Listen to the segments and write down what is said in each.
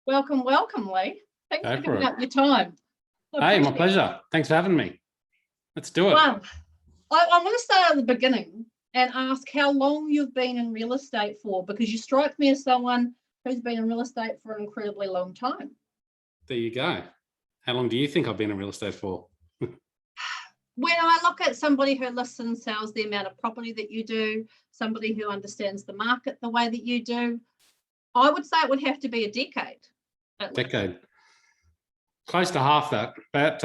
Welcome, welcome, Leigh. Thanks Go for for giving it. up your time. Hey, my pleasure. Thanks for having me. Let's do it. Well, I want to start at the beginning and ask how long you've been in real estate for, because you strike me as someone who's been in real estate for an incredibly long time. There you go. How long do you think I've been in real estate for? When I look at somebody who lists and sells the amount of property that you do, somebody who understands the market the way that you do, I would say it would have to be a decade. Decade. Close to half that. About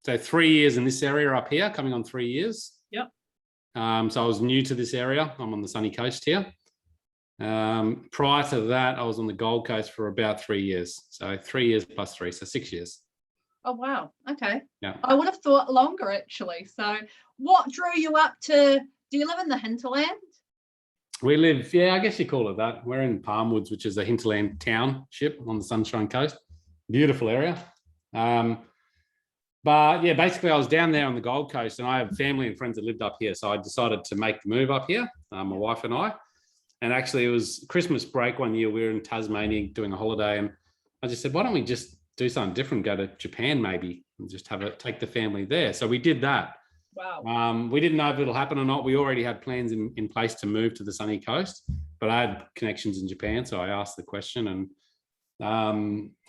so 3 years in this area up here, coming on 3 years. Yep. So I was new to this area. I'm on the sunny coast here. Prior to that, I was on the Gold Coast for about 3 years. So 3 years plus 3, so 6 years. Oh, wow. Okay. Yeah. I would have thought longer, actually. So what drew you up to, do you live in the hinterland? We live, yeah, I guess you call it that. We're in Palmwoods, which is a hinterland township on the Sunshine Coast. Beautiful area. But yeah, basically I was down there on the Gold Coast and I have family and friends that lived up here. So I decided to make the move up here, my wife and I. And actually it was Christmas break one year. We were in Tasmania doing a holiday and I just said, why don't we just do something different, go to Japan maybe and just take the family there. So we did that. Wow. We didn't know if it'll happen or not. We already had plans in place to move to the sunny coast, but I had connections in Japan. So I asked the question and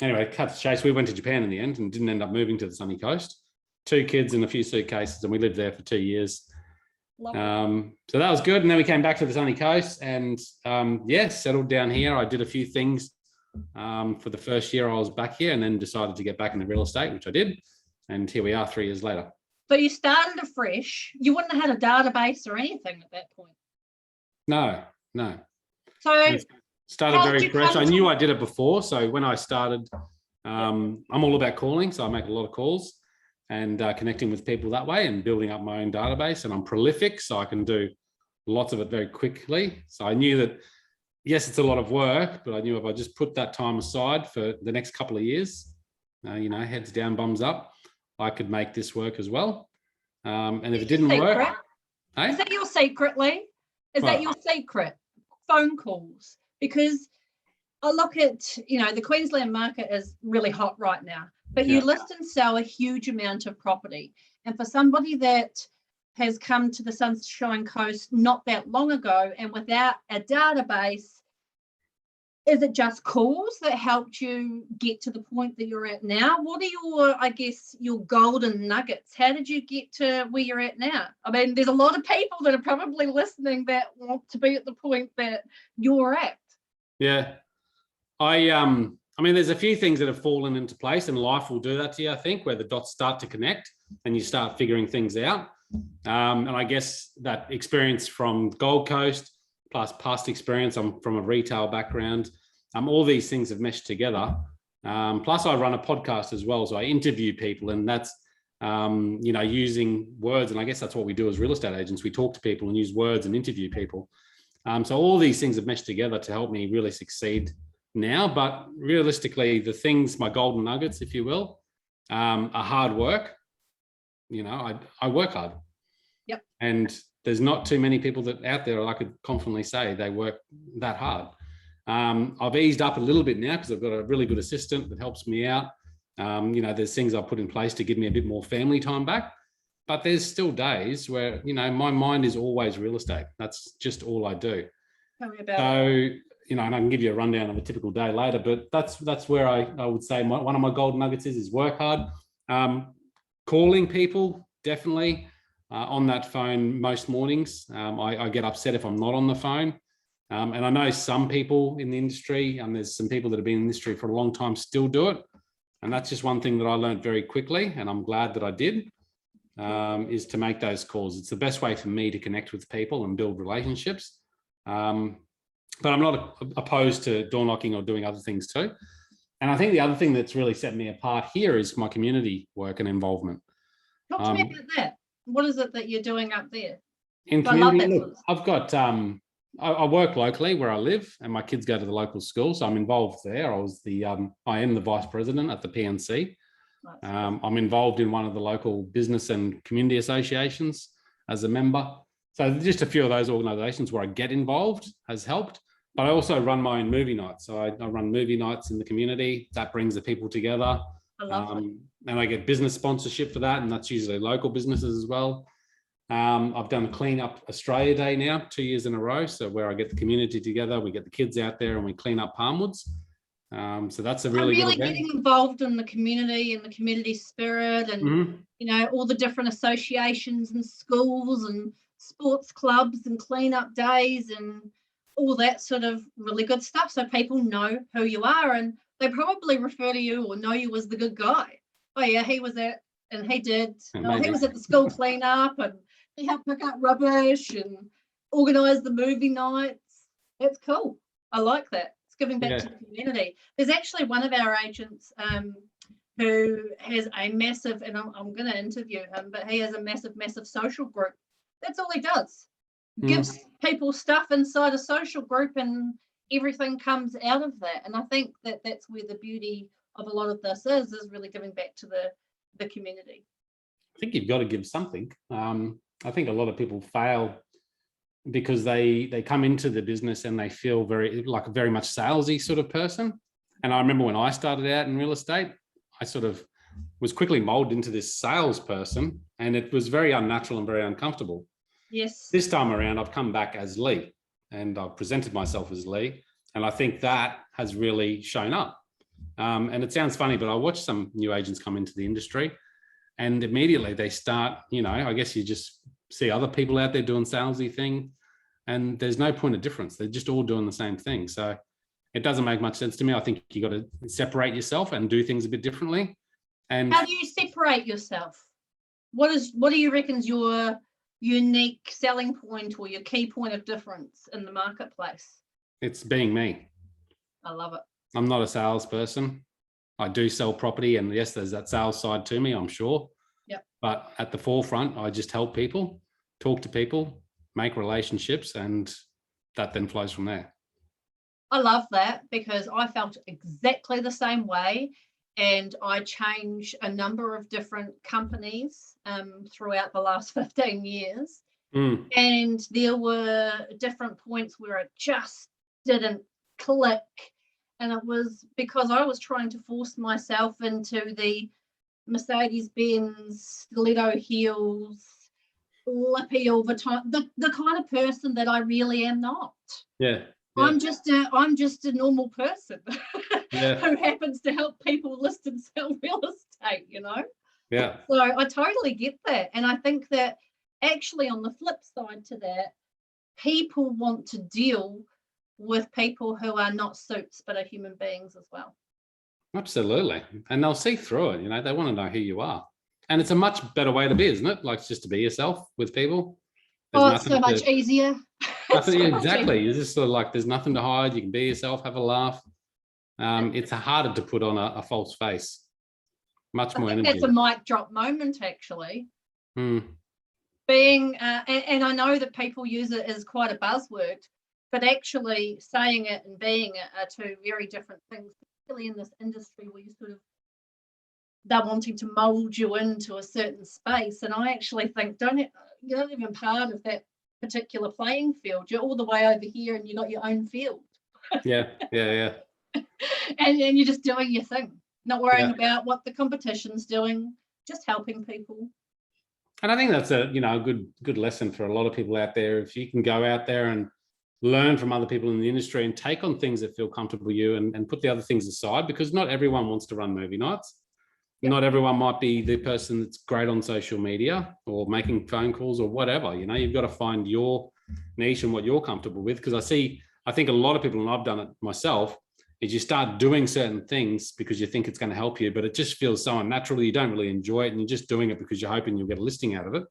anyway, cut to chase. We went to Japan in the end and didn't end up moving to the sunny coast. 2 kids and a few suitcases and we lived there for 2 years. So that was good. And then we came back to the sunny coast and settled down here. I did a few things for the first year I was back here and then decided to get back into real estate, which I did. And here we are 3 years later. So you started afresh. You wouldn't have had a database or anything at that point. No. So I started very fresh. I knew I did it before. So when I started, I'm all about calling. So I make a lot of calls and connecting with people that way and building up my own database. And I'm prolific, so I can do lots of it very quickly. So I knew that, yes, it's a lot of work, but I knew if I just put that time aside for the next couple of years, heads down, bums up, I could make this work as well. And if it didn't work, hey? Is that your secret, Leigh? Is that your secret? Phone calls? Because I look at, the Queensland market is really hot right now, but you list and sell a huge amount of property. And for somebody that has come to the Sunshine Coast not that long ago and without a database, is it just calls that helped you get to the point that you're at now? What are your golden nuggets? How did you get to where you're at now? I mean, there's a lot of people that are probably listening that want to be at the point that you're at. Yeah. I mean, there's a few things that have fallen into place and life will do that to you, I think, where the dots start to connect and you start figuring things out. And I guess that experience from Gold Coast plus past experience, I'm from a retail background. All these things have meshed together. Plus I run a podcast as well. So I interview people and that's, using words. And I guess that's what we do as real estate agents. We talk to people and use words and interview people. So all these things have meshed together to help me really succeed now. But realistically, the things, my golden nuggets, if you will, are hard work. I work hard. Yep. And there's not too many people that out there I could confidently say they work that hard. I've eased up a little bit now because I've got a really good assistant that helps me out. There's things I've put in place to give me a bit more family time back, but there's still days where, my mind is always real estate. That's just all I do. Tell me about it. And I can give you a rundown of a typical day later, but that's where I would say one of my golden nuggets is work hard. Calling people, definitely. On that phone most mornings. I get upset if I'm not on the phone. And I know some people in the industry, and there's some people that have been in the industry for a long time still do it. And that's just one thing that I learned very quickly, and I'm glad that I did, is to make those calls. It's the best way for me to connect with people and build relationships. But I'm not opposed to door knocking or doing other things too. And I think the other thing that's really set me apart here is my community work and involvement. Talk to me about that. What is it that you're doing up there? In community, look, I've got, I work locally where I live and my kids go to the local school. So I'm involved there. I am the vice president at the PNC. I'm involved in one of the local business and community associations as a member. So just a few of those organizations where I get involved has helped. But I also run my own movie nights. So I run movie nights in the community. That brings the people together. I love it. And I get business sponsorship for that. And that's usually local businesses as well. I've done Clean Up Australia Day now, 2 years in a row. So where I get the community together, we get the kids out there and we clean up Palmwoods. So that's a really good event. Getting involved in the community and the community spirit and, you know, all the different associations and schools and sports clubs and cleanup days and all that sort of really good stuff. So people know who you are and they probably refer to you or know you as the good guy. Oh yeah, he was at, and he did, he was at the school cleanup and he helped pick up rubbish and organise the movie nights. That's cool. I like that. It's giving back to the community. There's actually one of our agents who has a massive, and I'm going to interview him, but he has a massive social group. That's all he does. Gives people stuff inside a social group and everything comes out of that. And I think that that's where the beauty of a lot of this is really giving back to the community. I think you've got to give something. I think a lot of people fail because they come into the business and they feel very much salesy sort of person. And I remember when I started out in real estate, I sort of was quickly molded into this salesperson and it was very unnatural and very uncomfortable. Yes. This time around, I've come back as Leigh and I've presented myself as Leigh. And I think that has really shown up. And it sounds funny, but I watch some new agents come into the industry and immediately they start, you know, I guess you just see other people out there doing salesy thing and there's no point of difference. They're just all doing the same thing. So it doesn't make much sense to me. I think you got to separate yourself and do things a bit differently. And how do you separate yourself? What do you reckon's your unique selling point or your key point of difference in the marketplace? It's being me. I love it. I'm not a salesperson. I do sell property and yes, there's that sales side to me, I'm sure. Yep. But at the forefront, I just help people, talk to people, make relationships, and that then flows from there. I love that because I felt exactly the same way. And I changed a number of different companies throughout the last 15 years. And there were different points where it just didn't click. And it was because I was trying to force myself into the Mercedes-Benz, stiletto heels, lippy all the time, the kind of person that I really am not. Yeah. I'm just a normal person who happens to help people list and sell real estate, you know? Yeah. So I totally get that. And I think that actually on the flip side to that, people want to deal with people who are not suits but are human beings as well. Absolutely. And they'll see through it, you know, they want to know who you are. And it's a much better way to be, isn't it? Like just to be yourself with people. It's so much easier. Exactly. You're just sort of like, there's nothing to hide. You can be yourself, have a laugh. It's harder to put on a false face. Much more energy. That's a mic drop moment, actually. Being, and I know that people use it as quite a buzzword, but actually saying it and being it are two very different things, particularly in this industry where you sort of, they're wanting to mold you into a certain space. And I actually think, you're not even part of that particular playing field. You're all the way over here and you got your own field. Yeah. and you're just doing your thing, not worrying about what the competition's doing, just helping people. And I think that's a good lesson for a lot of people out there. If you can go out there and learn from other people in the industry and take on things that feel comfortable with you and put the other things aside, because not everyone wants to run movie nights. Yep. Not everyone might be the person that's great on social media or making phone calls or whatever. You know, you've got to find your niche and what you're comfortable with. Because I think a lot of people, and I've done it myself, is you start doing certain things because you think it's going to help you, but it just feels so unnatural. You don't really enjoy it and you're just doing it because you're hoping you'll get a listing out of it.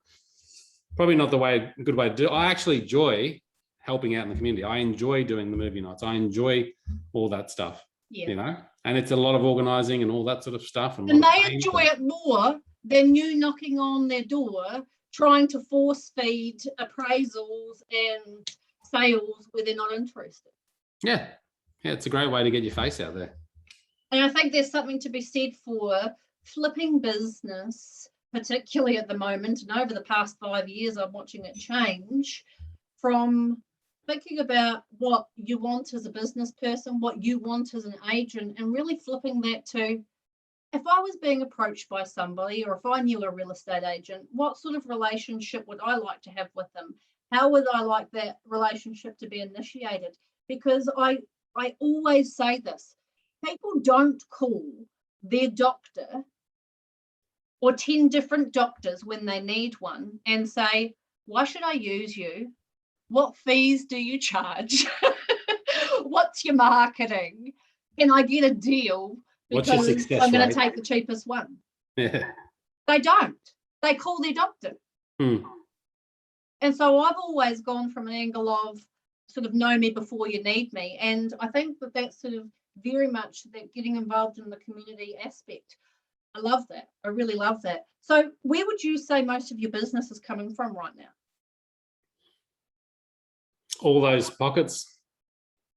Probably not a good way to do it. I actually enjoy helping out in the community. I enjoy doing the movie nights. I enjoy all that stuff. Yeah. You know, and it's a lot of organizing and all that sort of stuff. And they enjoy it more than you knocking on their door, trying to force feed appraisals and sales where they're not interested. Yeah, it's a great way to get your face out there. And I think there's something to be said for flipping business, particularly at the moment. And over the past 5 years, I'm watching it change from thinking about what you want as a business person, what you want as an agent, and really flipping that to, if I was being approached by somebody, or if I knew a real estate agent, what sort of relationship would I like to have with them? How would I like that relationship to be initiated? Because I always say this, people don't call their doctor or 10 different doctors when they need one and say, why should I use you? What fees do you charge? What's your marketing? Can I get a deal? What's your Because success I'm going rate? to take the cheapest one. Yeah. They don't. They call their doctor. And so I've always gone from an angle of sort of know me before you need me. And I think that that's sort of very much that getting involved in the community aspect. I love that. I really love that. So where would you say most of your business is coming from right now? All those pockets,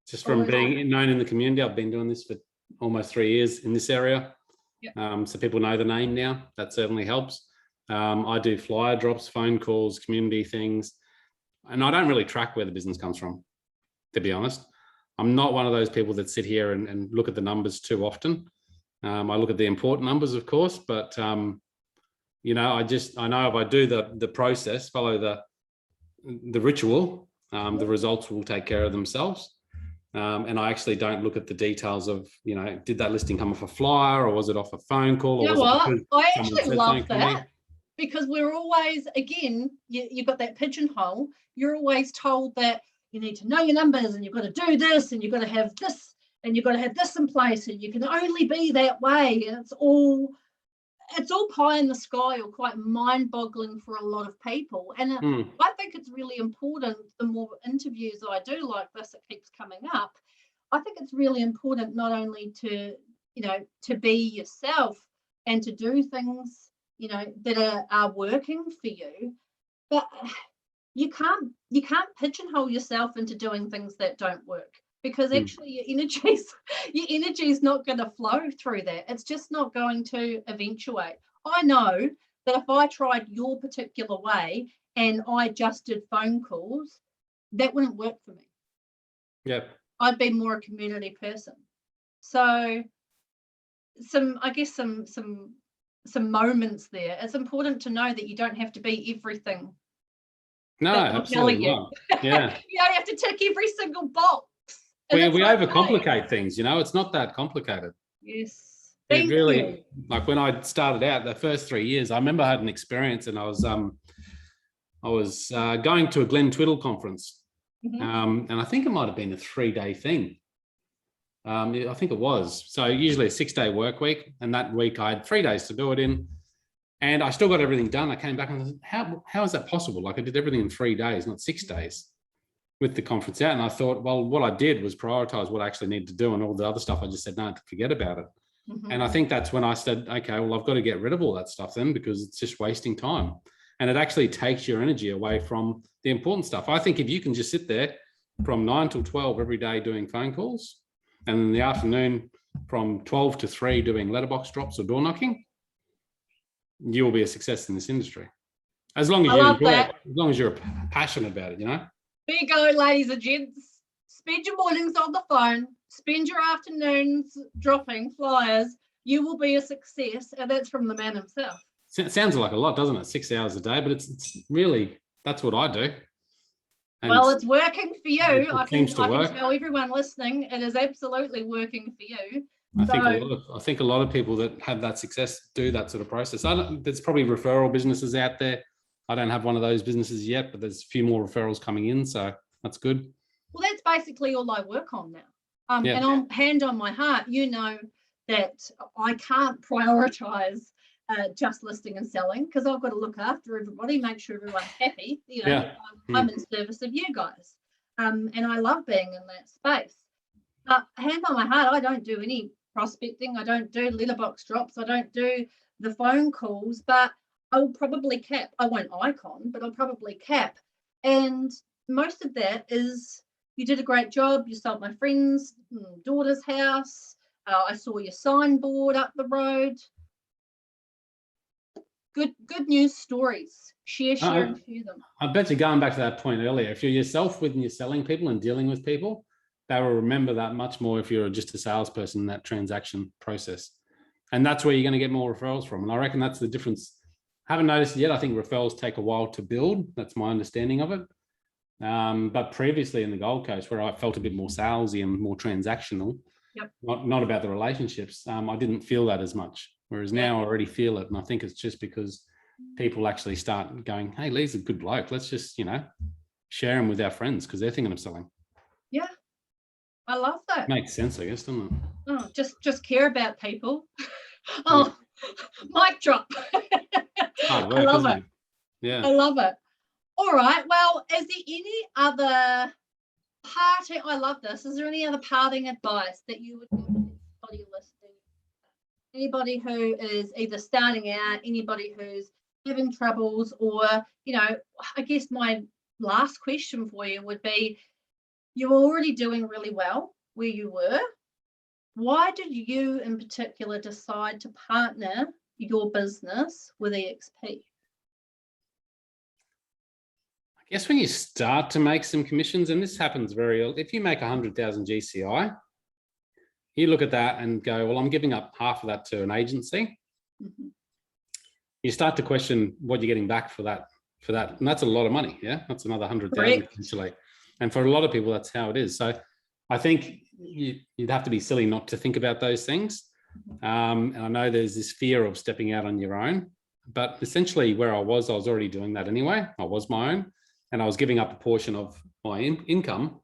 just from All those being known in the community. I've been doing this for almost 3 years in this area. Yep. So people know the name now. That certainly helps. I do flyer drops, phone calls, community things, and I don't really track where the business comes from, to be honest. I'm not one of those people that sit here and look at the numbers too often. I look at the important numbers, of course, but you know, I know if I do the process, follow the ritual, the results will take care of themselves. And I actually don't look at the details of, you know, did that listing come off a flyer, or was it off a phone call? You know what? I actually love that, me? because we're always, again, you've got that pigeonhole. You're always told that you need to know your numbers, and you've got to do this, and you've got to have this, and you've got to have this in place, and you can only be that way. And it's all pie in the sky, or quite mind-boggling for a lot of people. And I think it's really important, the more interviews I do like this, it keeps coming up. I think it's really important not only to, you know, to be yourself and to do things, you know, that are working for you, but you can't pigeonhole yourself into doing things that don't work, because actually your energy is not going to flow through that. It's just not going to eventuate. I know that if I tried your particular way and I just did phone calls, that wouldn't work for me. Yeah. I'd be more a community person. So some moments there. It's important to know that you don't have to be everything. No, absolutely not. Yeah. You don't have to tick every single box. We overcomplicate things, you know, it's not that complicated. Yes. It really, like when I started out, the first 3 years, I remember I had an experience, and I was going to a Glen Twiddle conference. And I think it might have been a 3-day thing. I think it was. So usually a 6-day work week, and that week I had 3 days to do it in, and I still got everything done. I came back and I said, how is that possible? Like, I did everything in 3 days, not 6 days with the conference out. And I thought, well, what I did was prioritize what I actually needed to do, and all the other stuff I just said, no, forget about it. And I think that's when I said, okay, well, I've got to get rid of all that stuff then, because it's just wasting time. And it actually takes your energy away from the important stuff. I think if you can just sit there from 9 till 12 every day doing phone calls, and in the afternoon from 12 to 3 doing letterbox drops or door knocking, you will be a success in this industry. As long as you enjoy it, as long as you're passionate about it, you know? There you go, ladies and gents. Spend your mornings on the phone, spend your afternoons dropping flyers. You will be a success. And that's from the man himself. It sounds like a lot, doesn't it? 6 hours a day, but it's really, that's what I do. And well, it's working for you. I can tell everyone listening, it is absolutely working for you. I think a lot of people that have that success do that sort of process. There's probably referral businesses out there. I don't have one of those businesses yet, but there's a few more referrals coming in, so that's good. Well, that's basically all I work on now. And on hand on my heart, you know that I can't prioritize just listing and selling, because I've got to look after everybody, make sure everyone's happy. You know, I'm in service of you guys, and I love being in that space. But hand on my heart, I don't do any prospecting. I don't do letterbox drops. I don't do the phone calls, but I'll probably cap. I won't icon, but I'll probably cap. And most of that is, you did a great job. You sold my friend's daughter's house. I saw your signboard up the road. good news stories. Share and share them. I bet you going back to that point earlier, if you're yourself when you're selling people and dealing with people, they will remember that much more if you're just a salesperson in that transaction process. And that's where you're going to get more referrals from. And I reckon that's the difference. I haven't noticed it yet. I think referrals take a while to build. That's my understanding of it. But previously in the Gold Coast, where I felt a bit more salesy and more transactional, not about the relationships, I didn't feel that as much. Whereas now I already feel it. And I think it's just because people actually start going, hey, Leigh's a good bloke. Let's just, share him with our friends because they're thinking of selling. Yeah. I love that. Makes sense, I guess, doesn't it? Oh, just care about people. Oh, mic drop. Hard work, I love isn't it. Yeah. I love it. All right. Well, is there any other parting? I love this. Is there any other parting advice that you would give to anybody listening? Anybody who is either starting out, anybody who's having troubles, or, I guess my last question for you would be, you're already doing really well where you were. Why did you in particular decide to partner your business with EXP? I guess when you start to make some commissions, and this happens very early, if you make 100,000 GCI, you look at that and go, well, I'm giving up half of that to an agency. Mm-hmm. You start to question what you're getting back for that. And that's a lot of money. Yeah. That's another 100,000 potentially. And for a lot of people, that's how it is. So I think you'd have to be silly not to think about those things. And I know there's this fear of stepping out on your own, but essentially where I was already doing that anyway. I was my own, and I was giving up a portion of my income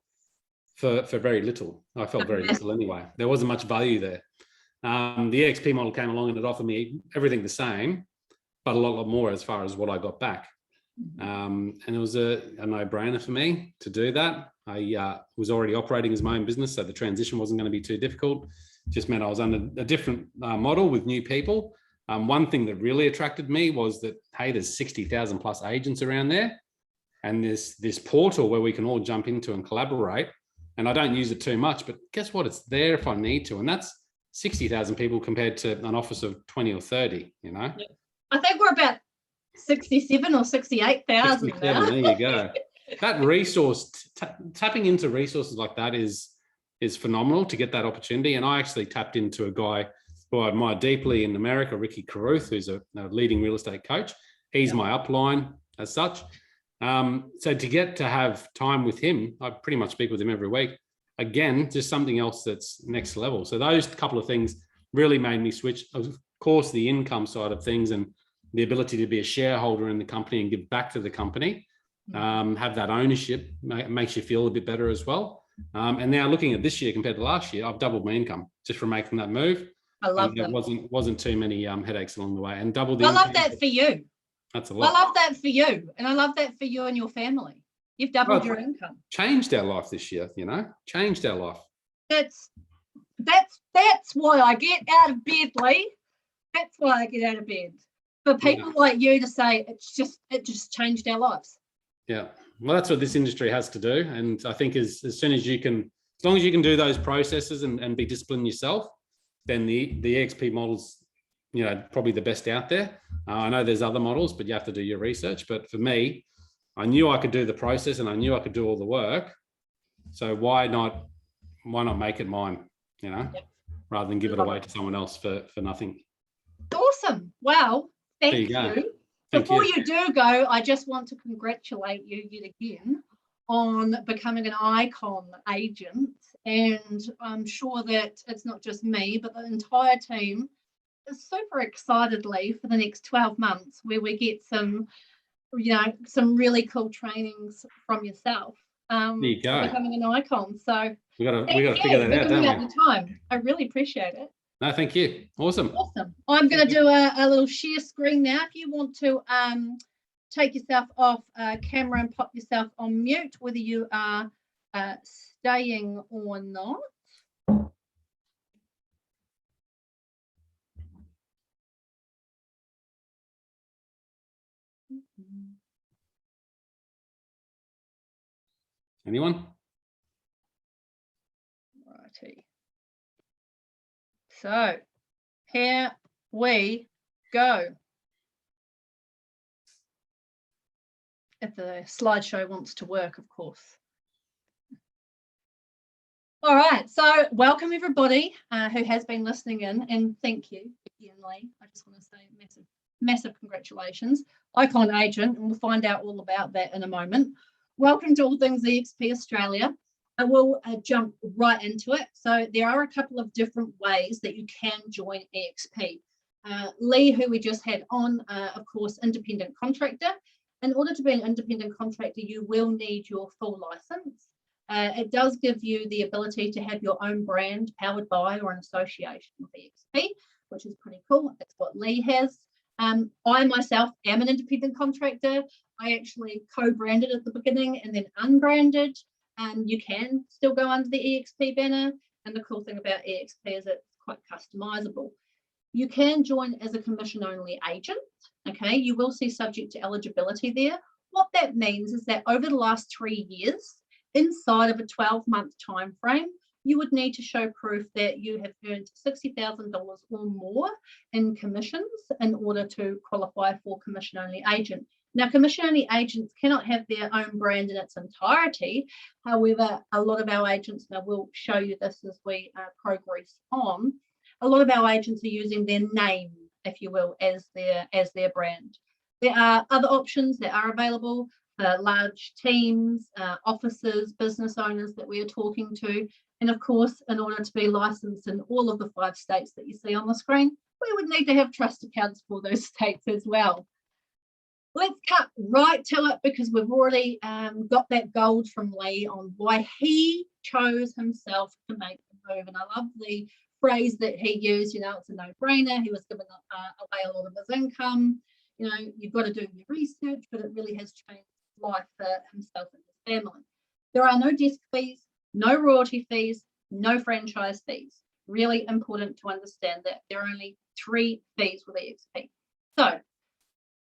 for very little. I felt very little anyway. There wasn't much value there. The EXP model came along and it offered me everything the same, but a lot more as far as what I got back. And it was a no-brainer for me to do that. I was already operating as my own business, so the transition wasn't going to be too difficult. It just meant I was under a different model with new people. One thing that really attracted me was that, hey, there's 60,000 plus agents around there, and there's this portal where we can all jump into and collaborate. And I don't use it too much, but guess what? It's there if I need to. And that's 60,000 people compared to an office of 20 or 30, Yeah. I think we're about 67 or 68,000 now. There you go. That resource, tapping into resources like that is phenomenal to get that opportunity. And I actually tapped into a guy who I admire deeply in America, Ricky Carruth, who's a leading real estate coach. He's my upline as such. So to get to have time with him, I pretty much speak with him every week. Again, just something else that's next level. So those couple of things really made me switch. Of course, the income side of things and the ability to be a shareholder in the company and give back to the company, have that ownership makes you feel a bit better as well. And now looking at this year compared to last year, I've doubled my income just from making that move. I love that. It wasn't too many headaches along the way, and doubled the I income. love that for you. That's a lot. I love that for you, and I love that for you and your family. You've doubled your income. Changed our life this year, changed our life. That's why I get out of bed, Leigh. That's why I get out of bed. For people like you to say it just changed our lives. Yeah. Well, that's what this industry has to do. And I think as long as you can do those processes and be disciplined yourself, then the EXP model's, probably the best out there. I know there's other models, but you have to do your research. But for me, I knew I could do the process and I knew I could do all the work. So why not make it mine, rather than give it away to someone else for nothing. Awesome. Wow. Thank you. Before you do go, I just want to congratulate you yet again on becoming an icon agent. And I'm sure that it's not just me, but the entire team is super excitedly for the next 12 months where we get some really cool trainings from yourself. There you go. Becoming an icon. So we got to figure that out, don't we? The time. I really appreciate it. No, thank you. Awesome. I'm going to do a little share screen now. If you want to take yourself off camera and pop yourself on mute, whether you are staying or not. Anyone? Righty. So here we go. if the slideshow wants to work, of course. All right, so welcome everybody who has been listening in, and thank you, Becky and Leigh. I just want to say massive congratulations. Icon Agent, and we'll find out all about that in a moment. Welcome to All Things EXP Australia. I will jump right into it. So there are a couple of different ways that you can join EXP. Leigh, who we just had on, of course, independent contractor. In order to be an independent contractor, you will need your full license. It does give you the ability to have your own brand powered by or an association with EXP, which is pretty cool. That's what Leigh has. I myself am an independent contractor. I actually co-branded at the beginning and then unbranded. You can still go under the EXP banner. And the cool thing about EXP is it's quite customizable. You can join as a commission-only agent. Okay, you will see subject to eligibility there. What that means is that over the last 3 years, inside of a 12-month time frame, you would need to show proof that you have earned $60,000 or more in commissions in order to qualify for commission-only agent. Now, commission-only agents cannot have their own brand in its entirety. However, a lot of our agents, and I will show you this as we progress on, a lot of our agents are using their name, if you will, as their brand. There are other options that are available for large teams, offices, business owners that we are talking to. And of course, in order to be licensed in all of the 5 states that you see on the screen, we would need to have trust accounts for those states as well. Let's cut right to it because we've already got that gold from Leigh on why he chose himself to make the move. And I love the phrase that he used, you know, it's a no-brainer. He was giving away a lot of his income. You know, you've got to do your research, but it really has changed life for himself and his family. There are no desk fees, no royalty fees, no franchise fees. Really important to understand that there are only 3 fees with EXP. So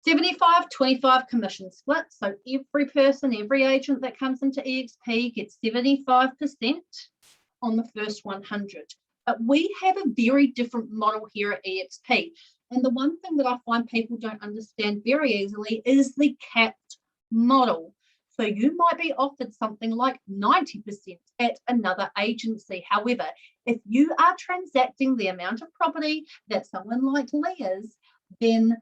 75-25 commission split. So every person, every agent that comes into EXP gets 75% on the first 100. But we have a very different model here at EXP. And the one thing that I find people don't understand very easily is the capped model. So you might be offered something like 90% at another agency. However, if you are transacting the amount of property that someone like Leigh is, then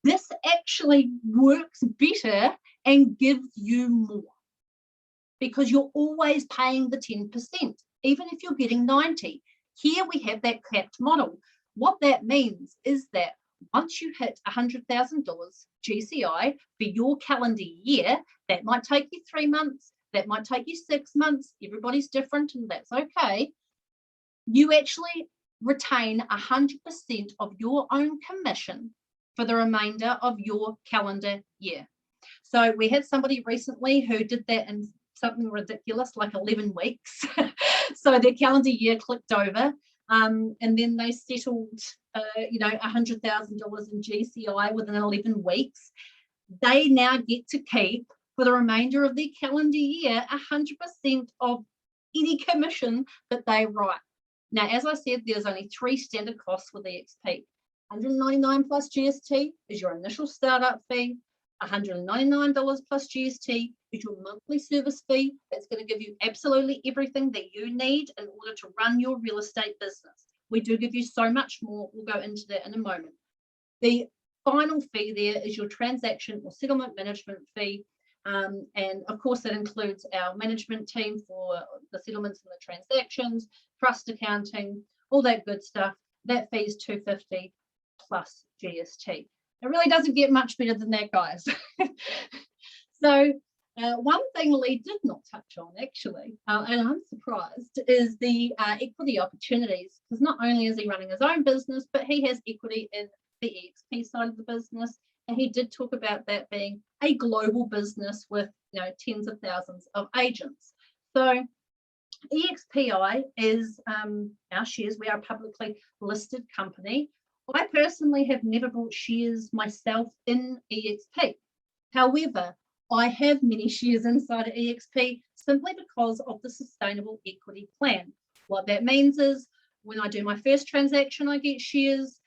this actually works better and gives you more because you're always paying the 10%, even if you're getting 90. Here we have that capped model. What that means is that once you hit $100,000 GCI for your calendar year, that might take you 3 months, that might take you 6 months, everybody's different and that's okay. You actually retain 100% of your own commission for the remainder of your calendar year. So we had somebody recently who did that in something ridiculous like 11 weeks. So their calendar year clicked over and then they settled, you know, $100,000 in GCI within 11 weeks. They now get to keep for the remainder of their calendar year 100% of any commission that they write. Now, as I said, there's only 3 standard costs with EXP. $199 plus GST is your initial startup fee. $199 plus GST is your monthly service fee. That's going to give you absolutely everything that you need in order to run your real estate business. We do give you so much more. We'll go into that in a moment. The final fee there is your transaction or settlement management fee. And of course, that includes our management team for the settlements and the transactions, trust accounting, all that good stuff. That fee is $250 plus GST. It really doesn't get much better than that, guys. So one thing Leigh did not touch on, actually, and I'm surprised, is the equity opportunities. Because not only is he running his own business, but he has equity in the EXP side of the business. And he did talk about that being a global business with, you know, tens of thousands of agents. So EXPI is our shares. We are a publicly listed company. I personally have never bought shares myself in EXP. However, I have many shares inside of EXP simply because of the sustainable equity plan. What that means is when I do my first transaction, I get shares.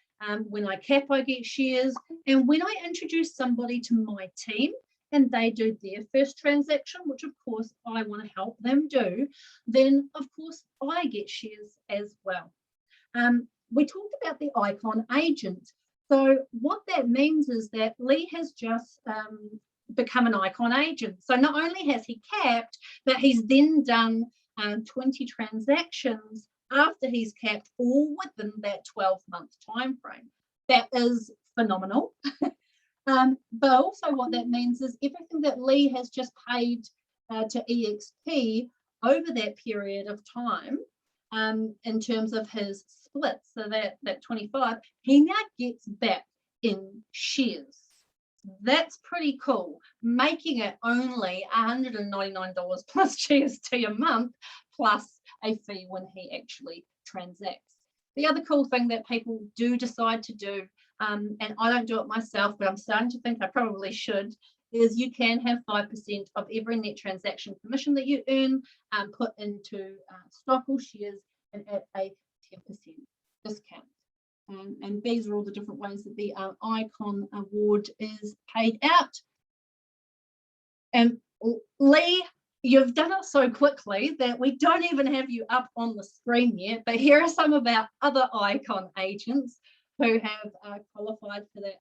When I cap, I get shares. And when I introduce somebody to my team, and they do their first transaction, which of course I want to help them do, then of course I get shares as well. We talked about the icon agent. So what that means is that Leigh has just become an icon agent. So not only has he capped, but he's then done 20 transactions after he's capped, all within that 12-month time frame. That is phenomenal. But also what that means is everything that Leigh has just paid to EXP over that period of time, in terms of his splits, so that 25, he now gets back in shares. That's pretty cool, making it only $199 plus GST a month, plus a fee when he actually transacts. The other cool thing that people do decide to do, and I don't do it myself, but I'm starting to think I probably should, is you can have 5% of every net transaction commission that you earn put into stock or shares and at a 10% discount. And these are all the different ways that the Icon Award is paid out. And Leigh, you've done it so quickly that we don't even have you up on the screen yet, but here are some of our other Icon agents who have qualified for that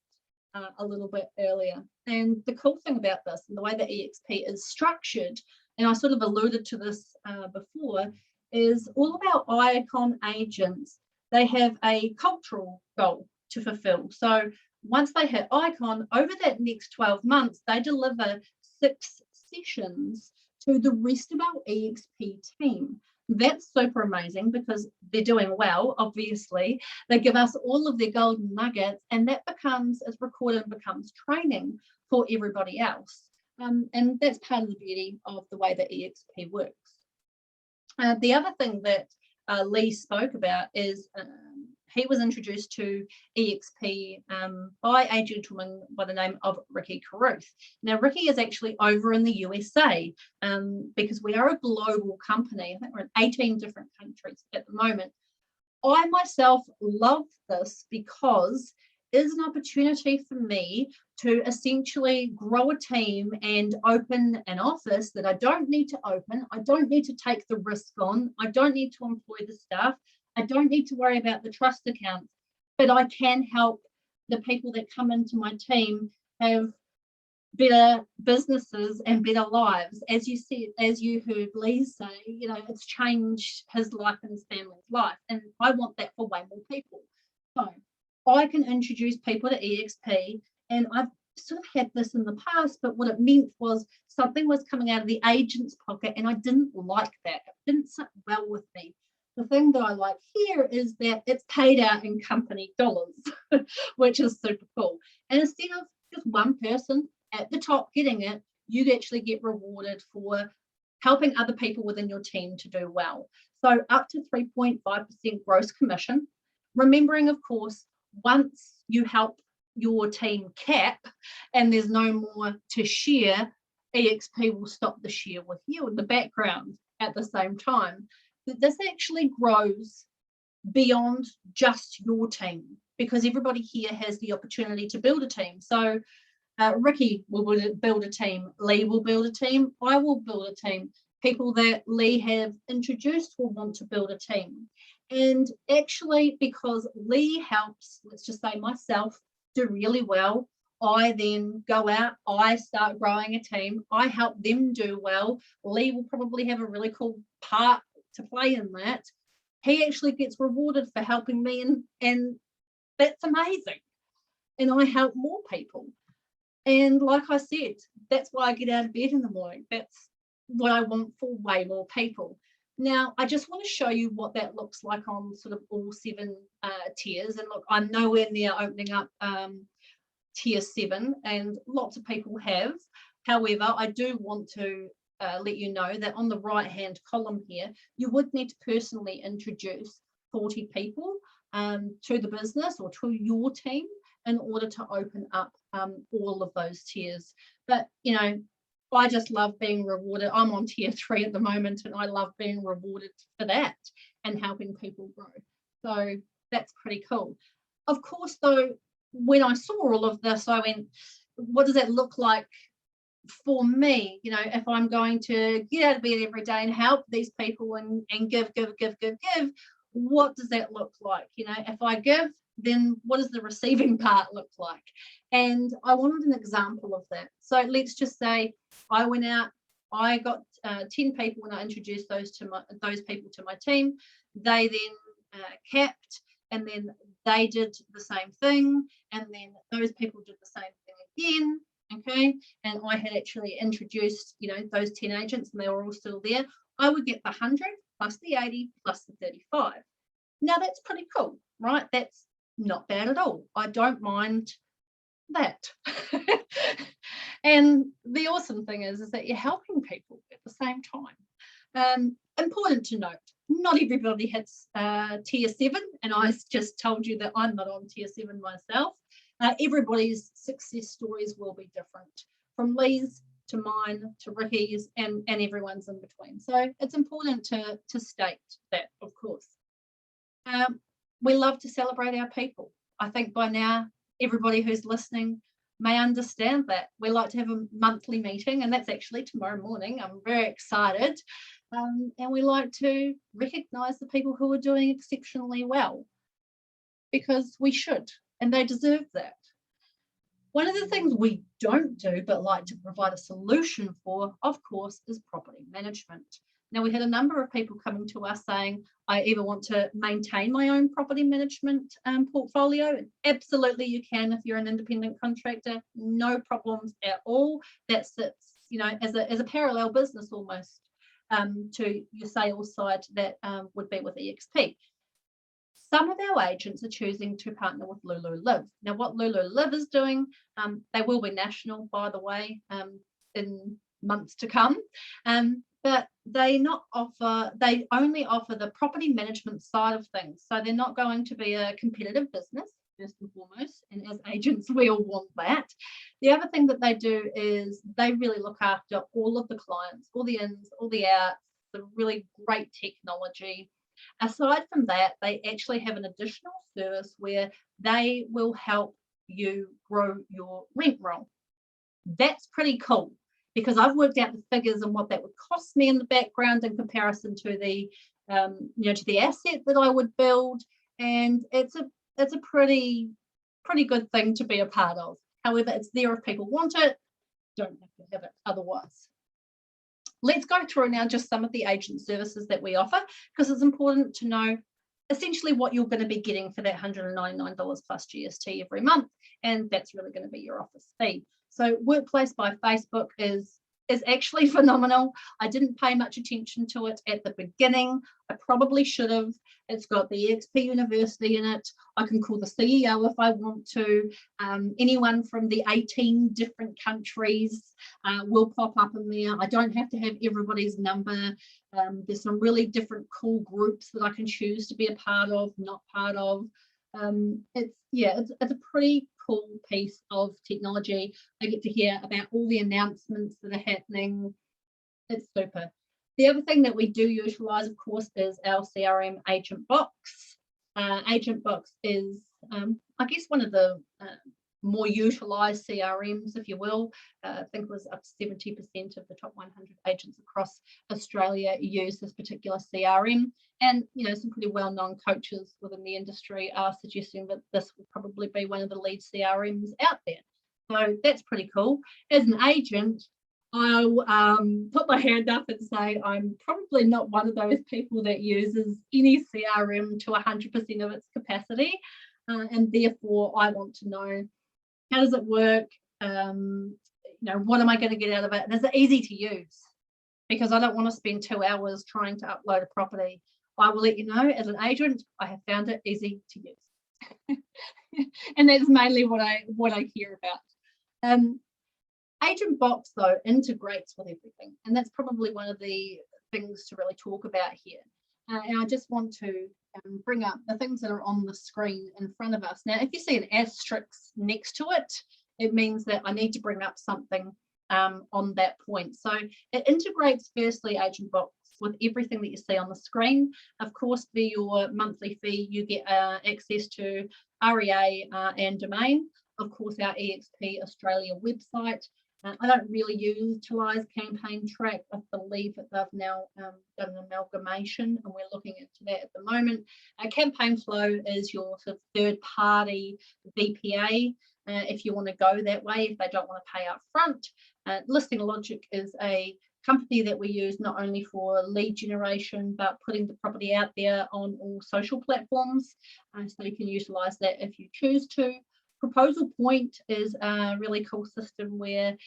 a little bit earlier. And the cool thing about this, and the way that EXP is structured, and I sort of alluded to this before, is all of our Icon agents, they have a cultural goal to fulfill. So once they hit Icon, over that next 12 months, they deliver 6 sessions to the rest of our EXP team. That's super amazing because they're doing well, obviously. They give us all of their golden nuggets, and that becomes, it's recorded and becomes training for everybody else. And that's part of the beauty of the way that EXP works. The other thing that Leigh spoke about is he was introduced to EXP by a gentleman by the name of Ricky Carruth. Now, Ricky is actually over in the USA because we are a global company. I think we're in 18 different countries at the moment. I myself love this because it is an opportunity for me to essentially grow a team and open an office that I don't need to open. I don't need to take the risk on. I don't need to employ the staff. I don't need to worry about the trust accounts, but I can help the people that come into my team have better businesses and better lives. As you said, as you heard Leigh say, you know, it's changed his life and his family's life, and I want that for way more people. So I can introduce people to EXP, and I've sort of had this in the past, but what it meant was something was coming out of the agent's pocket, and I didn't like that. It didn't sit well with me. The thing that I like here is that it's paid out in company dollars, which is super cool. And instead of just one person at the top getting it, you actually get rewarded for helping other people within your team to do well. So up to 3.5% gross commission. Remembering, of course, once you help your team cap and there's no more to share, EXP will stop the share with you in the background at the same time. This actually grows beyond just your team because everybody here has the opportunity to build a team. So Ricky will build a team, Leigh will build a team, I will build a team. People that Leigh have introduced will want to build a team. And actually, because Leigh helps, let's just say myself, do really well, I then go out, I start growing a team, I help them do well. Leigh will probably have a really cool part to play in that. He actually gets rewarded for helping me, and that's amazing. And I help more people. And like I said, that's why I get out of bed in the morning. That's what I want for way more people. Now, I just want to show you what that looks like on sort of all 7 tiers. And look, I'm nowhere near opening up tier 7, and lots of people have. However, I do want to let you know that on the right-hand column here, you would need to personally introduce 40 people to the business or to your team in order to open up all of those tiers. But, you know, I just love being rewarded. I'm on tier 3 at the moment, and I love being rewarded for that and helping people grow. So that's pretty cool. Of course, though, when I saw all of this, I went, what does that look like for me, you know, if I'm going to get out of bed every day and help these people and give, what does that look like? You know, if I give, then what does the receiving part look like? And I wanted an example of that. So let's just say I went out, I got 10 people when I introduced those people to my team. They then capped, and then they did the same thing, and then those people did the same thing again. Okay, and I had actually introduced, you know, those 10 agents, and they were all still there. I would get the 100 plus the 80 plus the 35. Now that's pretty cool, right? That's not bad at all. I don't mind that. And the awesome thing is that you're helping people at the same time. Important to note, not everybody hits tier 7, and I just told you that I'm not on tier 7 myself. Everybody's success stories will be different, from Leigh's to mine to Ricky's, and everyone's in between. So it's important to state that, of course. We love to celebrate our people. I think by now everybody who's listening may understand that. We like to have a monthly meeting, and that's actually tomorrow morning. I'm very excited. And we like to recognise the people who are doing exceptionally well, because we should, and they deserve that. One of the things we don't do but like to provide a solution for, of course, is property management. Now, we had a number of people coming to us saying, I either want to maintain my own property management portfolio. Absolutely, you can if you're an independent contractor, no problems at all. That sits, you know, as a parallel business almost to your sales side that would be with EXP. Some of our agents are choosing to partner with Lulu Live. Now, what Lulu Live is doing, they will be national, by the way, in months to come. But they only offer the property management side of things. So they're not going to be a competitive business, first and foremost. And as agents, we all want that. The other thing that they do is they really look after all of the clients, all the ins, all the outs, the really great technology. Aside from that, they actually have an additional service where they will help you grow your rent roll. That's pretty cool, because I've worked out the figures and what that would cost me in the background in comparison to the to the asset that I would build, and it's a pretty good thing to be a part of. However, it's there if people want it, don't have to have it otherwise. Let's go through now just some of the agent services that we offer, because it's important to know essentially what you're going to be getting for that $199 plus GST every month, and that's really going to be your office fee. So Workplace by Facebook is actually phenomenal. I didn't pay much attention to it at the beginning. I probably should have. It's got the EXP University in it. I can call the CEO if I want to. Anyone from the 18 different countries will pop up in there. I don't have to have everybody's number. There's some really different cool groups that I can choose to be a part of, not part of. It's a pretty cool piece of technology. I get to hear about all the announcements that are happening. It's super. The other thing that we do utilize, of course, is our CRM Agent Box. Agent Box is, I guess, one of the more utilized CRMs, if you will. I think it was up to 70% of the top 100 agents across Australia use this particular CRM. And, you know, some pretty well-known coaches within the industry are suggesting that this will probably be one of the lead CRMs out there. So that's pretty cool. As an agent, I'll put my hand up and say I'm probably not one of those people that uses any CRM to 100% of its capacity. And therefore, I want to know, how does it work? What am I going to get out of it? And is it easy to use? Because I don't want to spend 2 hours trying to upload a property. I will let you know, as an agent, I have found it easy to use. And that's mainly what I hear about. Agent Box, though, integrates with everything. And that's probably one of the things to really talk about here. And I just want to bring up the things that are on the screen in front of us. Now, if you see an asterisk next to it, it means that I need to bring up something on that point. So it integrates, firstly, Agent Box with everything that you see on the screen. Of course, for your monthly fee, you get access to REA and domain. Of course, our EXP Australia website. I don't really utilize Campaign Track. I believe that they've now done an amalgamation, and we're looking into that at the moment. Campaign Flow is your sort of third-party BPA, if you want to go that way, if they don't want to pay up front. Listing Logic is a company that we use not only for lead generation, but putting the property out there on all social platforms. So you can utilize that if you choose to. Proposal Point is a really cool system where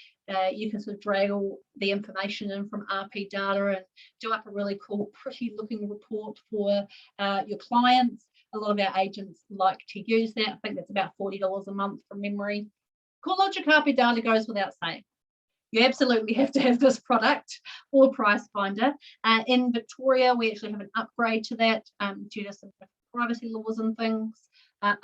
you can sort of drag all the information in from RP data and do up a really cool, pretty looking report for your clients. A lot of our agents like to use that. I think that's about $40 a month from memory. CoreLogic RP data goes without saying. You absolutely have to have this product or Price Finder. In Victoria, we actually have an upgrade to that due to some privacy laws and things.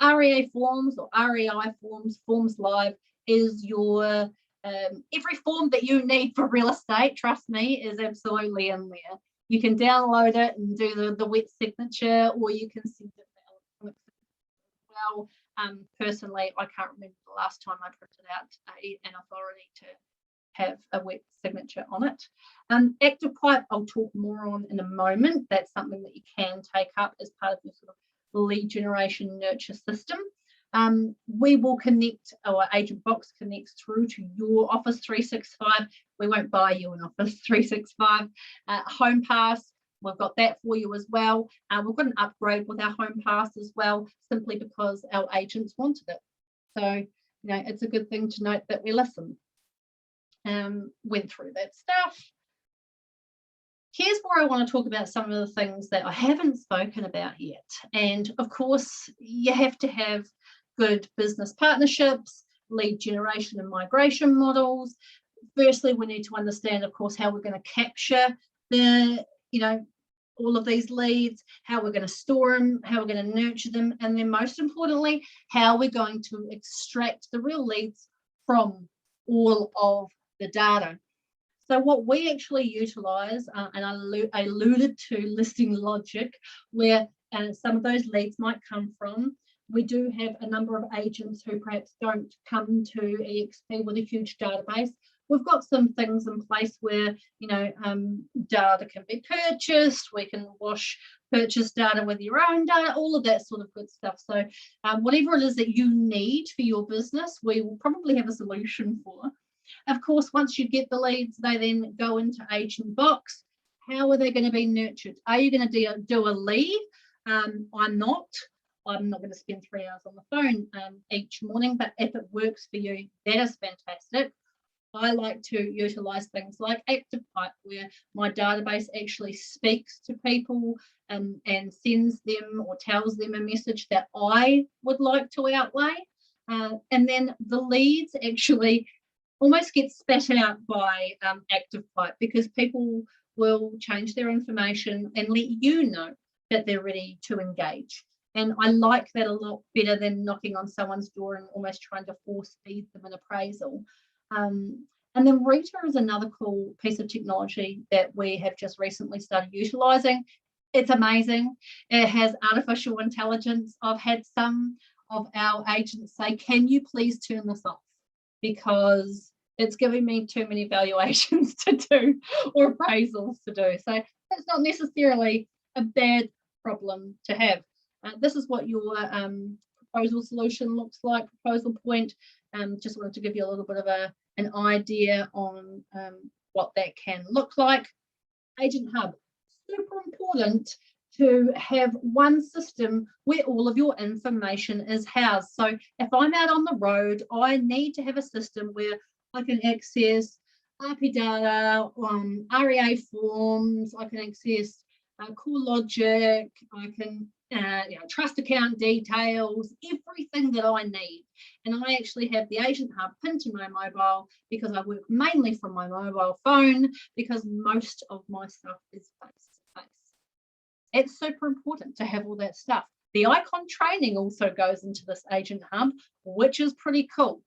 REA Forms or REI Forms, Forms Live is your every form that you need for real estate, trust me, is absolutely in there. You can download it and do the wet signature, or you can send it electronic well. Personally, I can't remember the last time I printed out an authority to have a wet signature on it. Active Pipe, I'll talk more on in a moment. That's something that you can take up as part of your sort of lead generation nurture system. We will connect, our Agent Box connects through to your Office 365. We won't buy you an Office 365. Home Pass, we've got that for you as well. We've got an upgrade with our Home Pass as well, simply because our agents wanted it. So, you know, it's a good thing to note that we listened. Went through that stuff. Here's where I want to talk about some of the things that I haven't spoken about yet. And of course, you have to have good business partnerships, lead generation and migration models. Firstly, we need to understand, of course, how we're going to capture the, you know, all of these leads, how we're going to store them, how we're going to nurture them, and then most importantly, how we're going to extract the real leads from all of the data. So what we actually utilize, and I alluded to Listing Logic, where some of those leads might come from. We do have a number of agents who perhaps don't come to EXP with a huge database. We've got some things in place where, you know, data can be purchased. We can wash purchase data with your own data, all of that sort of good stuff. So whatever it is that you need for your business, we will probably have a solution for. Of course, once you get the leads, they then go into Agent Box. How are they going to be nurtured? Are you going to do a lead? I'm not going to spend 3 hours on the phone each morning, but if it works for you, that is fantastic. I like to utilize things like Active Pipe, where my database actually speaks to people and sends them or tells them a message that I would like to outlay. And then the leads actually almost get spat out by Active Pipe, because people will change their information and let you know that they're ready to engage. And I like that a lot better than knocking on someone's door and almost trying to force feed them an appraisal. And then Rita is another cool piece of technology that we have just recently started utilizing. It's amazing. It has artificial intelligence. I've had some of our agents say, can you please turn this off? Because it's giving me too many valuations to do or appraisals to do. So it's not necessarily a bad problem to have. This is what your proposal solution looks like, Proposal Point. Just wanted to give you a little bit of an idea on what that can look like. Agent Hub, super important to have one system where all of your information is housed. So if I'm out on the road, I need to have a system where I can access RP data, REA forms, I can access CoreLogic, I can trust account details, everything that I need. And I actually have the Agent Hub pinned to my mobile because I work mainly from my mobile phone, because most of my stuff is face-to-face. It's super important to have all that stuff. The icon training also goes into this Agent Hub, which is pretty cool.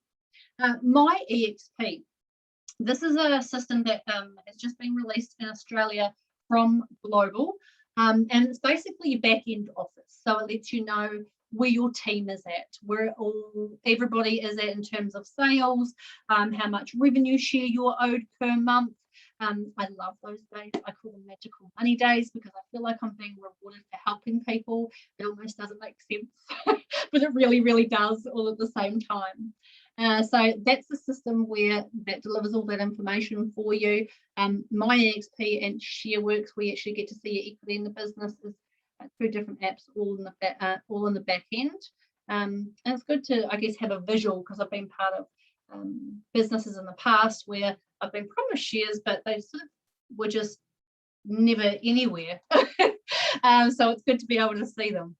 My EXP, this is a system that has just been released in Australia from Global, and it's basically your back-end office. So it lets you know where your team is at, where everybody is at in terms of sales, how much revenue share you're owed per month. I love those days. I call them magical money days because I feel like I'm being rewarded for helping people. It almost doesn't make sense, but it really, really does all at the same time. So that's the system that delivers all that information for you. My EXP and ShareWorks, we actually get to see your equity in the business is through different apps, all in the back end. And it's good to, I guess, have a visual, because I've been part of businesses in the past where I've been promised shares, but they sort of were just never anywhere. So it's good to be able to see them.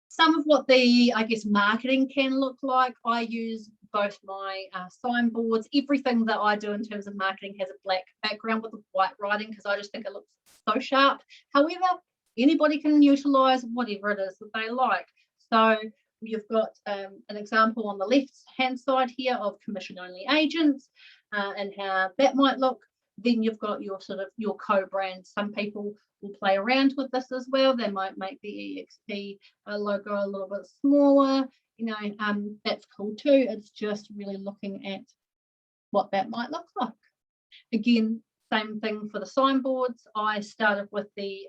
Some of what the, I guess, marketing can look like, I use both my signboards. Everything that I do in terms of marketing has a black background with white writing because I just think it looks so sharp. However, anybody can utilize whatever it is that they like. So you've got an example on the left hand side here of commission only agents and how that might look. Then you've got your sort of your co-brand. Some people will play around with this as well. They might make the EXP logo a little bit smaller. You know, that's cool too. It's just really looking at what that might look like. Again, same thing for the signboards. I started with the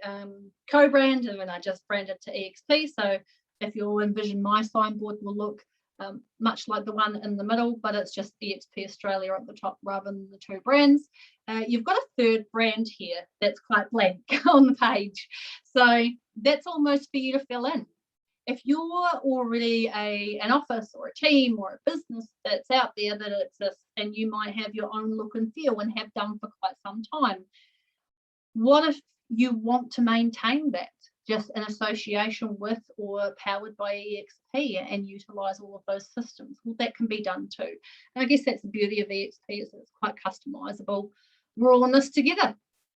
co-brand and then I just branded to EXP. So if you'll envision, my signboard will look much like the one in the middle, but it's just EXP Australia at the top rather than the two brands. You've got a third brand here that's quite blank on the page. So that's almost for you to fill in. If you're already an office or a team or a business that's out there that exists and you might have your own look and feel and have done for quite some time, what if you want to maintain that just in association with or powered by EXP and utilize all of those systems? Well, that can be done too. And I guess that's the beauty of EXP, is it's quite customizable. We're all in this together,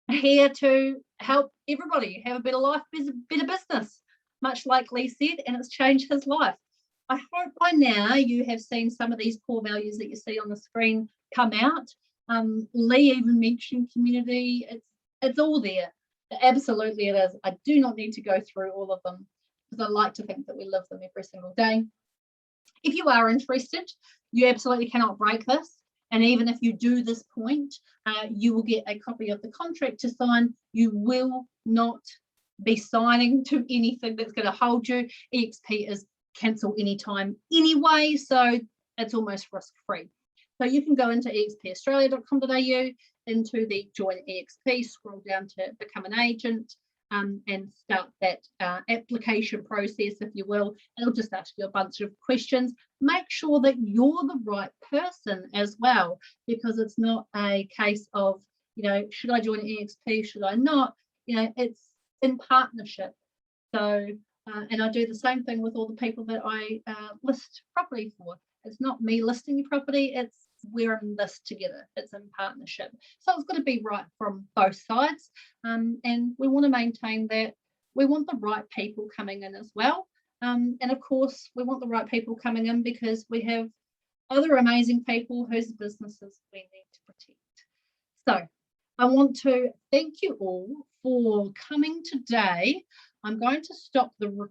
here to help everybody have a better life, better business, much like Leigh said, and it's changed his life. I hope by now you have seen some of these core values that you see on the screen come out. Leigh even mentioned community. It's all there. Absolutely it is. I do not need to go through all of them because I like to think that we live them every single day. If you are interested, you absolutely cannot break this. And even if you do this point, you will get a copy of the contract to sign. You will not be signing to anything that's going to hold you. EXP is cancel anytime anyway, so it's almost risk-free. So you can go into expaustralia.com.au, into the Join EXP, scroll down to Become an Agent, and start that application process, if you will. It'll just ask you a bunch of questions. Make sure that you're the right person as well, because it's not a case of, you know, should I join EXP, should I not? You know, it's in partnership. So, and I do the same thing with all the people that I list property for. It's not me listing your property, it's we're in this together. It's in partnership. So it's got to be right from both sides. And we want to maintain that. We want the right people coming in as well. And of course, we want the right people coming in because we have other amazing people whose businesses we need to protect. So I want to thank you all for coming today. I'm going to stop the record.